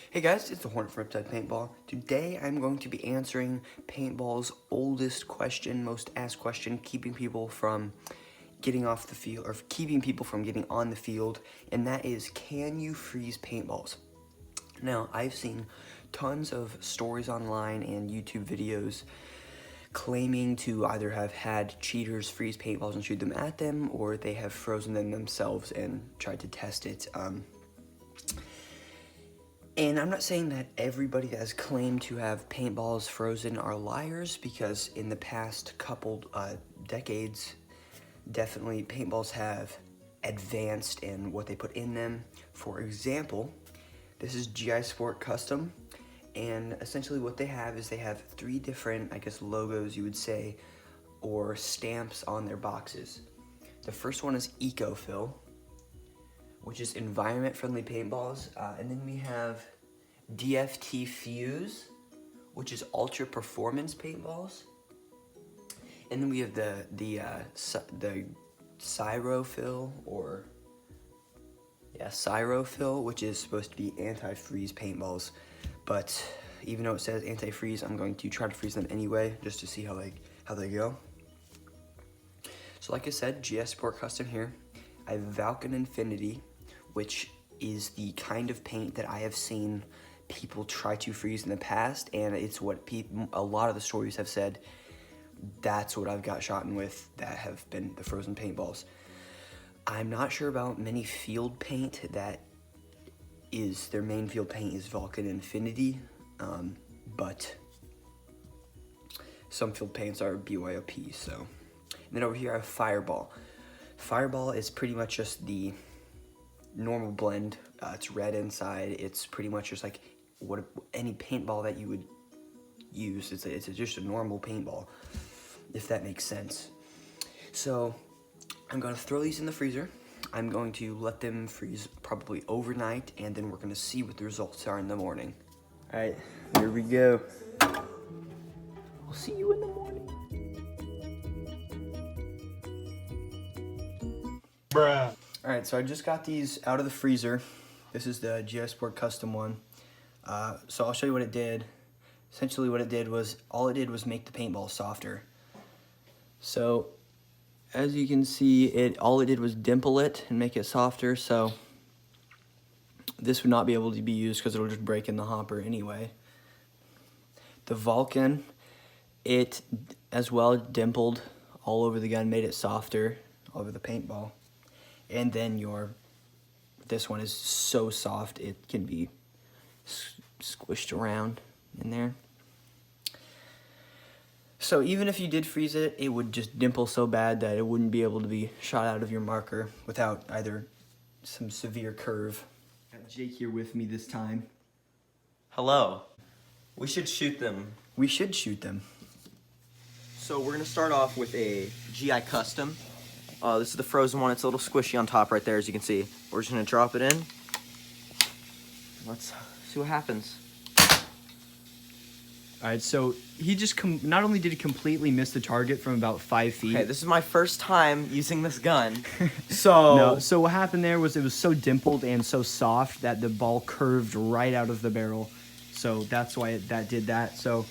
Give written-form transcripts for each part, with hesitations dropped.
Hey guys, it's the Hornet from Riptide Paintball. Today I'm going to be answering paintball's oldest question, most asked question, keeping people from getting off the field, or keeping people from getting on the field, and that is, can you freeze paintballs? Now, I've seen tons of stories online and YouTube videos claiming to either have had cheaters freeze paintballs and shoot them at them, or they have frozen them themselves and tried to test it. And I'm not saying that everybody that has claimed to have paintballs frozen are liars, because in the past couple decades, definitely paintballs have advanced in what they put in them. For example, this is GI Sport Custom, and essentially what they have is they have 3 different, I guess, logos you would say, or stamps on their boxes. The first one is Ecofill, which is environment-friendly paintballs, and then we have DFT Fuse, which is ultra-performance paintballs, and then we have the Cyrofill, Cyrofill, which is supposed to be anti-freeze paintballs, but even though it says anti-freeze, I'm going to try to freeze them anyway, just to see how they go. So like I said, GS Sport Custom here. I have Valken Infinity, which is the kind of paint that I have seen people try to freeze in the past, and it's what a lot of the stories have said. That's what I've got shot in with that have been the frozen paintballs. I'm not sure about many field paint that is, their main field paint is Valken Infinity, but some field paints are BYOP, so. And then over here I have Fireball. Fireball is pretty much just the normal blend. It's red inside. It's pretty much just like any paintball that you would use. It's just a normal paintball, if that makes sense. So I'm gonna throw these in the freezer. I'm going to let them freeze probably overnight, and then we're gonna see what the results are in the morning. All right, here we go. I'll see you in the morning. Bruh. All right, so I just got these out of the freezer. This is the GS Sport Custom one. So I'll show you what it did. Essentially what it did was, all it did was make the paintball softer. So as you can see, all it did was dimple it and make it softer, so this would not be able to be used because it'll just break in the hopper anyway. The Valken, it as well dimpled all over the gun, made it softer all over the paintball. And then this one is so soft it can be squished around in there. So even if you did freeze it, it would just dimple so bad that it wouldn't be able to be shot out of your marker without either some severe curve. Got Jake here with me this time. Hello. We should shoot them. We should shoot them. So we're gonna start off with a GI Custom. This is the frozen one. It's a little squishy on top right there, as you can see. We're just gonna drop it in. Let's see what happens. All right, so he just not only did he completely miss the target from about 5 feet. Okay, this is my first time using this gun. So so what happened there was it was so dimpled and so soft that the ball curved right out of the barrel. So that's why that did that. So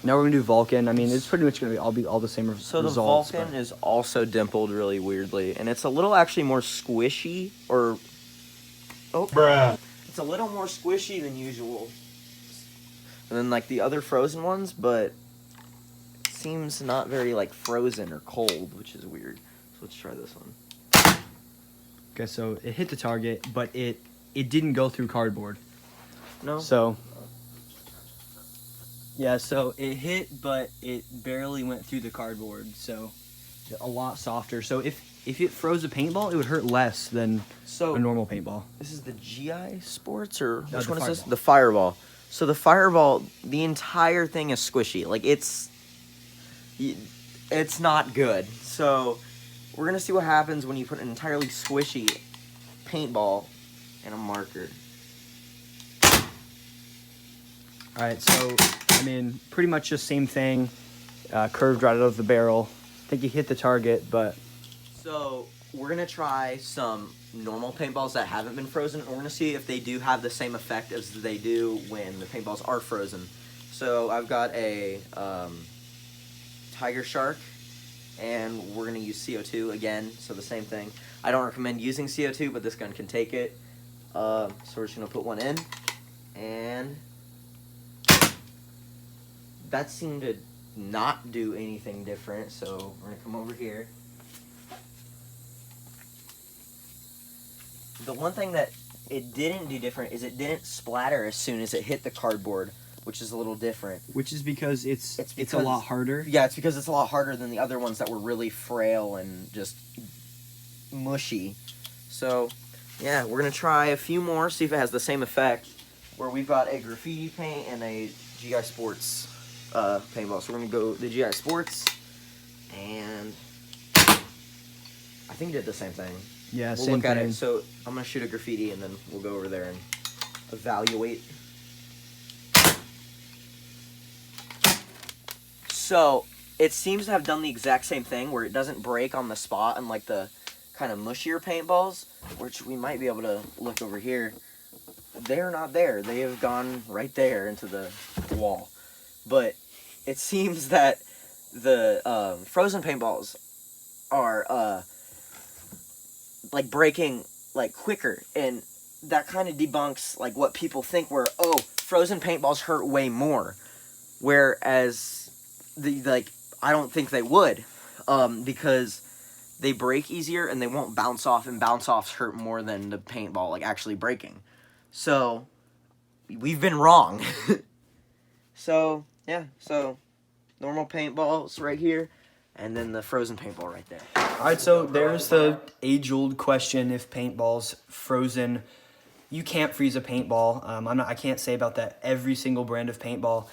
now we're gonna do Valken. I mean, it's pretty much gonna be all the same So results. the Valken is also dimpled really weirdly, and it's a little actually more squishy, or Bruh. it's a little more squishy than usual than like the other frozen ones, but it seems not very like frozen or cold, which is weird. So let's try this one. okay, so it hit the target, but it didn't go through cardboard. No. So yeah, so it hit, but it barely went through the cardboard. So A lot softer. So if it froze a paintball, it would hurt less than a normal paintball. This is the GI Sports, or which the one is this? Fireball. The Fireball. So the Fireball, the entire thing is squishy. Like it's not good. So we're gonna see what happens when you put an entirely squishy paintball in a marker. All right, so I mean, pretty much the same thing. Curved right out of the barrel. I think you hit the target, but So we're gonna try some normal paintballs that haven't been frozen, and we're gonna see if they do have the same effect as they do when the paintballs are frozen. So I've got a Tiger Shark, and we're gonna use CO2 again, so the same thing. I don't recommend using CO2, but this gun can take it. So we're just gonna put one in, and that seemed to not do anything different, so we're gonna come over here. The one thing that it didn't do different is it didn't splatter as soon as it hit the cardboard, which is a little different. Which is because it's because, a lot harder. Yeah, it's because it's a lot harder than the other ones that were really frail and just mushy. So, yeah, we're going to try a few more, see if it has the same effect, where we've got a graffiti paint and a GI Sports paintball. So we're going to go the GI Sports, and I think it did the same thing. Yeah, We'll same look at thing. it. So I'm going to shoot a graffiti, and then we'll go over there and evaluate. So it seems to have done the exact same thing, where it doesn't break on the spot, unlike the kind of mushier paintballs, which we might be able to look over here. They're not there. They have gone right there into the wall. But it seems that the frozen paintballs are like breaking like quicker, and that kind of debunks like what people think, where frozen paintballs hurt way more, whereas I don't think they would, because they break easier and they won't bounce off, and bounce offs hurt more than the paintball like actually breaking. So we've been wrong. So yeah, so normal paintballs right here, and then the frozen paintball right there. All right, so there's the age-old question: if paintball's frozen, you can't freeze a paintball. I can't say about that every single brand of paintball,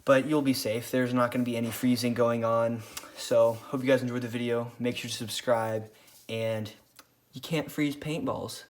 but you'll be safe. There's not going to be any freezing going on. So hope you guys enjoyed the video. Make sure to subscribe, and you can't freeze paintballs.